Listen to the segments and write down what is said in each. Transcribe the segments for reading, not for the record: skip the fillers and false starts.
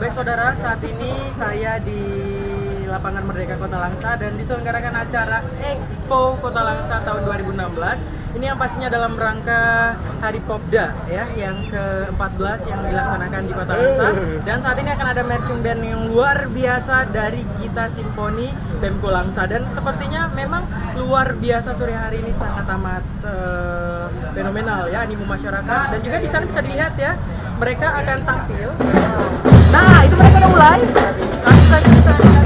Baik saudara, saat ini saya di lapangan Merdeka Kota Langsa dan diselenggarakan acara Expo Kota Langsa tahun 2016. Ini yang pastinya dalam rangka Hari Popda ya, yang ke-14 yang dilaksanakan di Kota Langsa. Dan saat ini akan ada marching band yang luar biasa dari Gita Simponi Pemko Langsa. Dan sepertinya memang luar biasa sore hari ini, sangat amat fenomenal ya, animo masyarakat. Dan juga di sana bisa dilihat ya, mereka akan tampil. Nah, itu mereka udah mulai. Langsung saja bisa dilihat.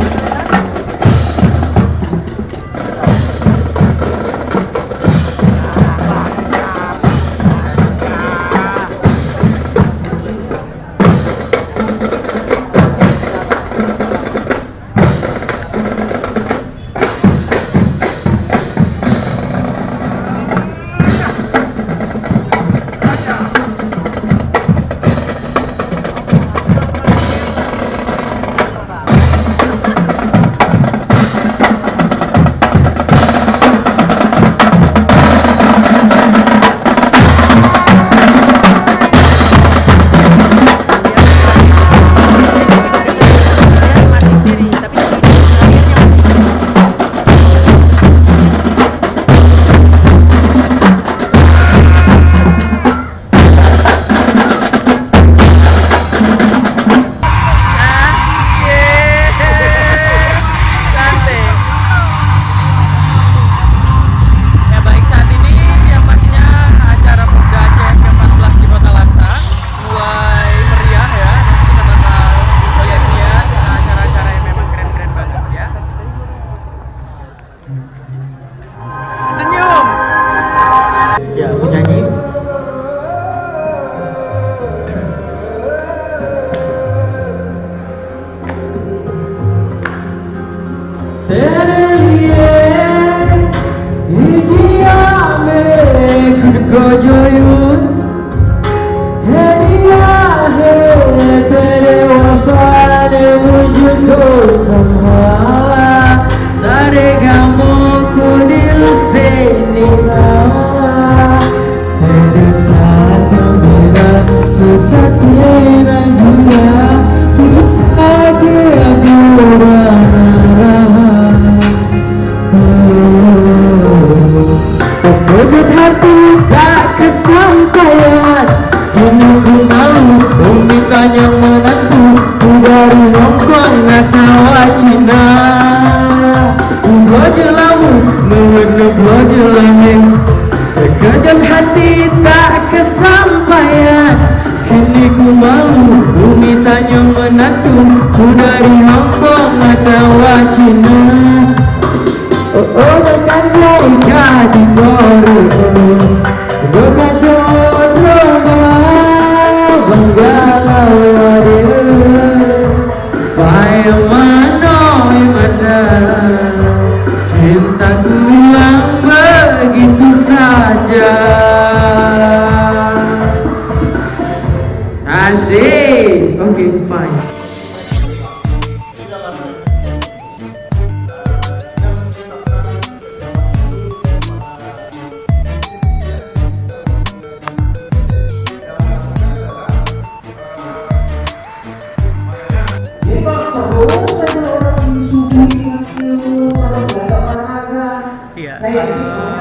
Ya, penyanyi. Terie hijiya me khudko joyun hadiya hai tere wafa ne mujhko sambhala sare gamo ko dil se nivawa तेरे साथ मेरा साथ मेरा जुआ आगे अधूरा ना रहा मुझे धरती tak kesampaian ini ku mau umikan yang menantu dari Hongkong atau Cina jelamu mengenai jelame terkejut hati tak kesampaian kini ku mau bumi tanya menantu ku dari Hongkong atau Cina jangan jadi baru semoga jodoh banggalah wadir payah manoi mana cintaku yang begitu saja. Asik. Oke, fine.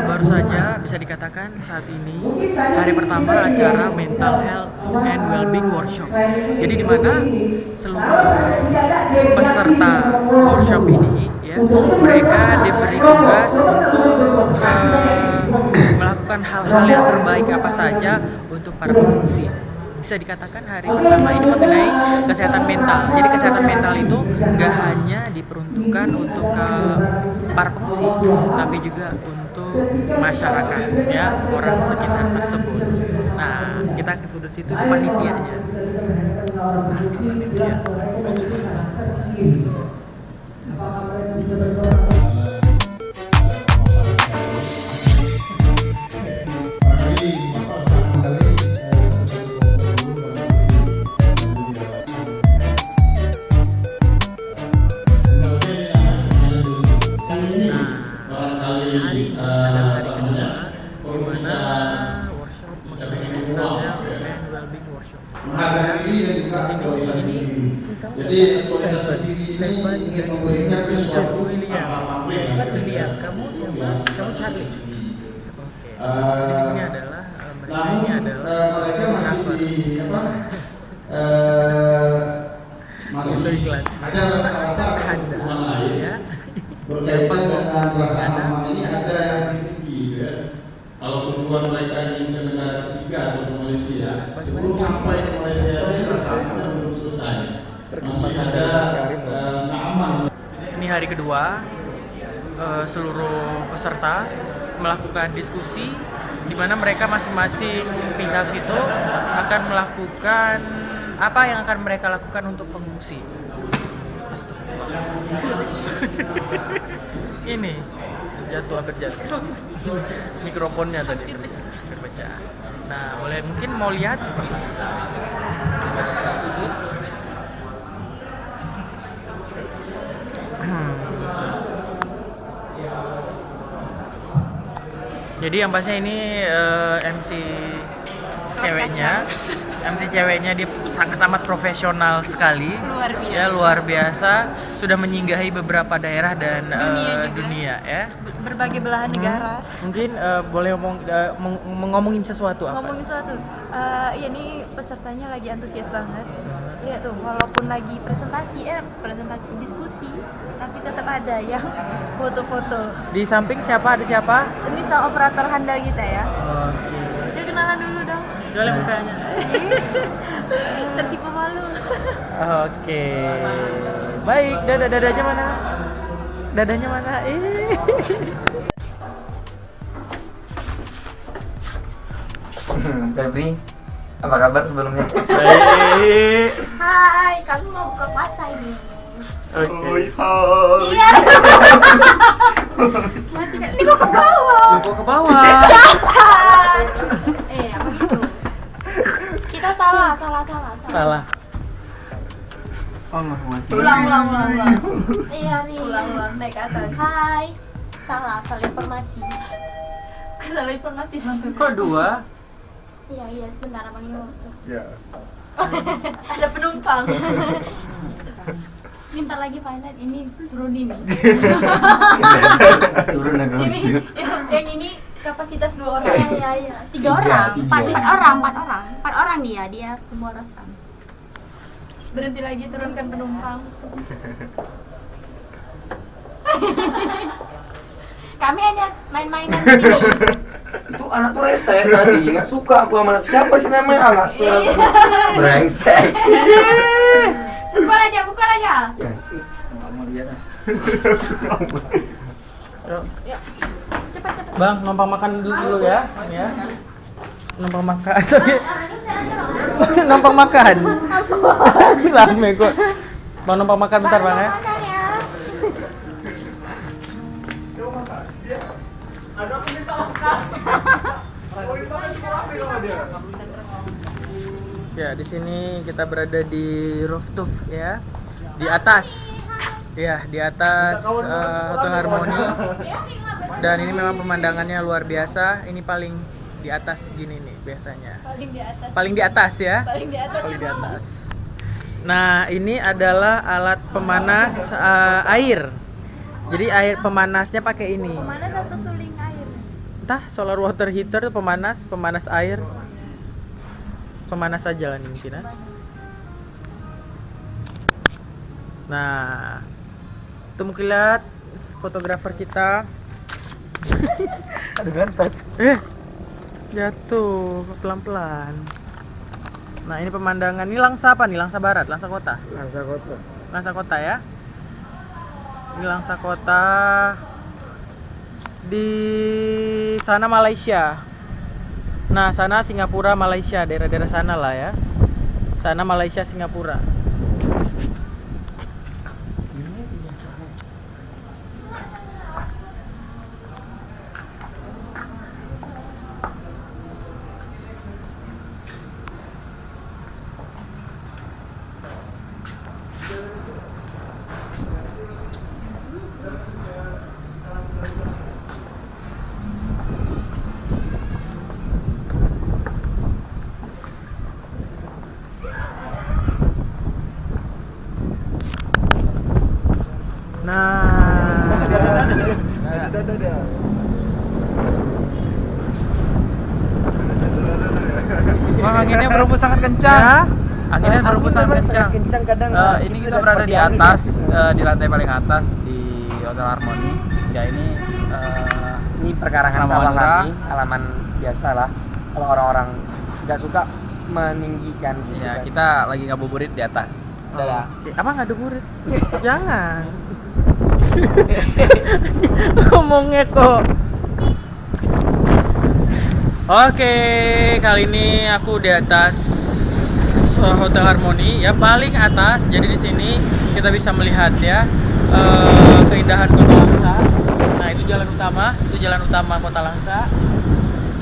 Baru saja bisa dikatakan saat ini hari pertama acara Mental Health and Wellbeing Workshop. Jadi di mana seluruh peserta workshop ini ya, mereka diberi tugas untuk melakukan hal-hal yang terbaik apa saja untuk para pengungsi. Bisa dikatakan hari pertama ini mengenai kesehatan mental. Jadi kesehatan mental itu nggak hanya diperuntukkan untuk para pengungsi, tapi juga untuk masyarakat ya, orang sekitar tersebut. Nah, kita ke sudut situ panitianya. Ya. Jadi organisasi ini memberikan sesuatu William. William, kamu siapa? Kamu Charlie. Jadi di sini adalah mereka ini adalah mereka masih apa? Masih ada rasa-rasa hubungan lain ya. berkaitan dengan rasa aman ini ada yang tinggi ya. Kalau tujuan mereka ingin ke negara ketiga atau ke Malaysia, sebelum sampai ke Malaysia ini rasa aman belum selesai. Masih ada keamanan. Ini hari kedua, seluruh peserta melakukan diskusi di mana mereka masing-masing pihak itu akan melakukan apa yang akan mereka lakukan untuk pengungsi. Ini jatuh, hampir jatuh mikrofonnya tadi terpecah. Nah, boleh mungkin mau lihat. Jadi yang pastinya ini MC ceweknya dia sangat amat profesional sekali. Luar biasa. Ya, luar biasa. Sudah menyinggahi beberapa daerah dan dunia ya. Berbagai belahan negara. Mungkin boleh ngomongin sesuatu apa? Ngomongin sesuatu. Ya ini pesertanya lagi antusias banget. Lihat tuh, walaupun lagi presentasi diskusi, tapi tetap ada yang foto-foto. Di samping siapa? Ada siapa? Ini sang operator handal kita ya. Oke. Jadi kenalan dulu dong. Jual mukanya. Tersipu malu. Oke. Baik, dadanya mana? Dadanya mana? Febri, apa kabar sebelumnya? Baik. Hai, kami mau buka puasa ini. Oke. Iya. Masih kan? Ini kok ke bawah. Lu kok ke bawah? Apa itu? Kita salah. Salah. Ulang. Iya nih. Ulang naik ke atas. Hai. Salah informasi. Salah informasi. Kok dua? Iya, sebentar Bang Imo. Ya. Ada penumpang. Ini bentar lagi final, ini turun ini. Turun agak Ini usil. yang ini kapasitas 2 orang. Iya. 3 orang, 4 orang dia semua rostam. Berhenti lagi, turunkan penumpang. Kami hanya main-mainan di sini. Itu anak tuh rese tadi, nggak suka aku sama anak. Siapa sih namanya? Nggak suka. Brengsek. Pukul aja. Ya, nggak mau lihat. Yuk. Cepat. Bang, numpang makan dulu ya. Ini ya. Numpang makan. Numpang makan. Lame kok. Bang, numpang makan bentar, Bang ya. Ya, di sini kita berada di rooftop ya. Di atas. Ya, di atas Hotel Harmony. Dan ini memang pemandangannya luar biasa. Ini paling di atas gini nih biasanya. Paling di atas ya. Paling di atas. Nah, ini adalah alat pemanas air. Jadi air pemanasnya pakai ini. Mana satu suling air? Entah, solar water heater pemanas air. Pemanas saja lah ini mungkin. Nah, itu mungkin lihat fotografer kita. Aduh gantet. Jatuh pelan-pelan. Nah, ini pemandangan. Ini Langsa apa nih? Langsa Barat, Langsa Kota. Langsa Kota ya. Ini Langsa Kota. Di sana Malaysia. Nah, sana Singapura, Malaysia, daerah-daerah sana lah ya. Sana Malaysia, Singapura. Nah. Wah, anginnya berhembus sangat kencang. Ya. Anginnya berhembus sangat kencang. kadang. Ini kita berada di atas, di lantai paling atas di Hotel Harmony. Ya ini Ini perkarangan Sama sawah Wandra. kami, halaman biasa lah. Kalau orang-orang nggak suka meninggikan gitu ya kan. kita lagi ngabuburit di atas. Udah ya. Oke. Apa ngadu murid? Jangan. Ngomongnya kok. Oke, kali ini aku di atas Hotel Harmony ya, paling atas. Jadi di sini kita bisa melihat ya keindahan Kota Langsa. Nah, itu jalan utama Kota Langsa.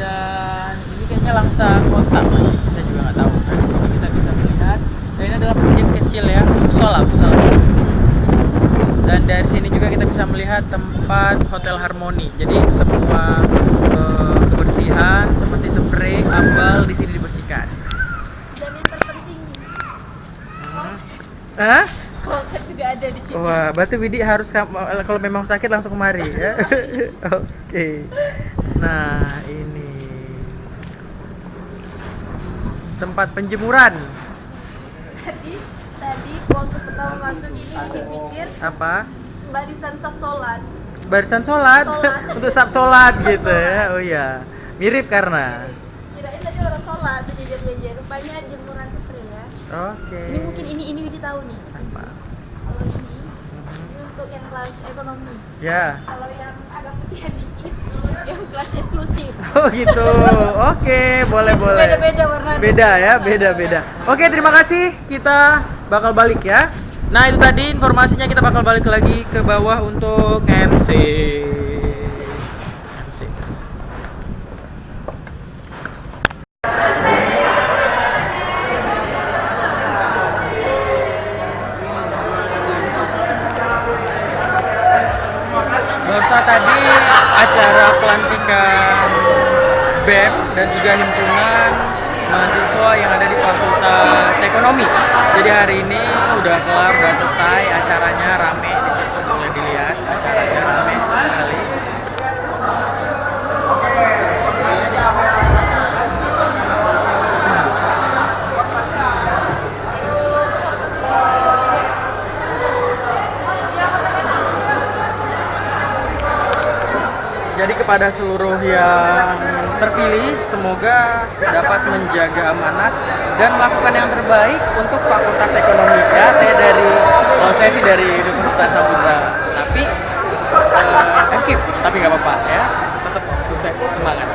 Dan ini kayaknya Langsa Kota masih, saya juga nggak tahu. Nah, di sini kita bisa melihat. Dan ini adalah masjid kecil ya, musola. Dan dari sini juga kita bisa melihat tempat Hotel Harmony. Jadi semua kebersihan seperti spray, ambal di sini dibersihkan. Dan yang terpenting, Hah? konsep juga ada di sini. Wah, berarti Widi harus kalau memang sakit langsung kemari ya. Oke. Nah, ini tempat penjemuran. Tadi waktu pertama masuk ini dipikir Apa? barisan saf sholat. Barisan sholat. Sholat. Untuk sab sholat Sab gitu ya. sholat. Oh iya. Mirip karena. Kirain tadi orang sholat tuh jajar-jajar, rupanya jemuran spray ya. Oke. Ini mungkin ini Widi tahu nih. Apa? Kalau ini untuk yang kelas ekonomi. Ya. Kalau yang agak putihan dikit, yang kelas eksklusif. Oh gitu. Oke, boleh. Beda-beda warnanya. Beda ya, beda. Oke, terima kasih. Kita bakal balik ya. Nah, itu tadi informasinya, kita bakal balik lagi ke bawah untuk MC. Barusan tadi acara pelantikan BEM dan juga himpunan mahasiswa yang ada di Fakultas Ekonomi. Jadi hari ini udah kelar, udah selesai acaranya, rame di situ, boleh dilihat acaranya rame sekali. Jadi kepada seluruh yang terpilih, semoga dapat menjaga amanat dan melakukan yang terbaik untuk Fakultas Ekonomi. Ya, saya sih dari Universitas Samudra, tapi FKIP, tapi nggak apa-apa ya, tetap sukses, semangat.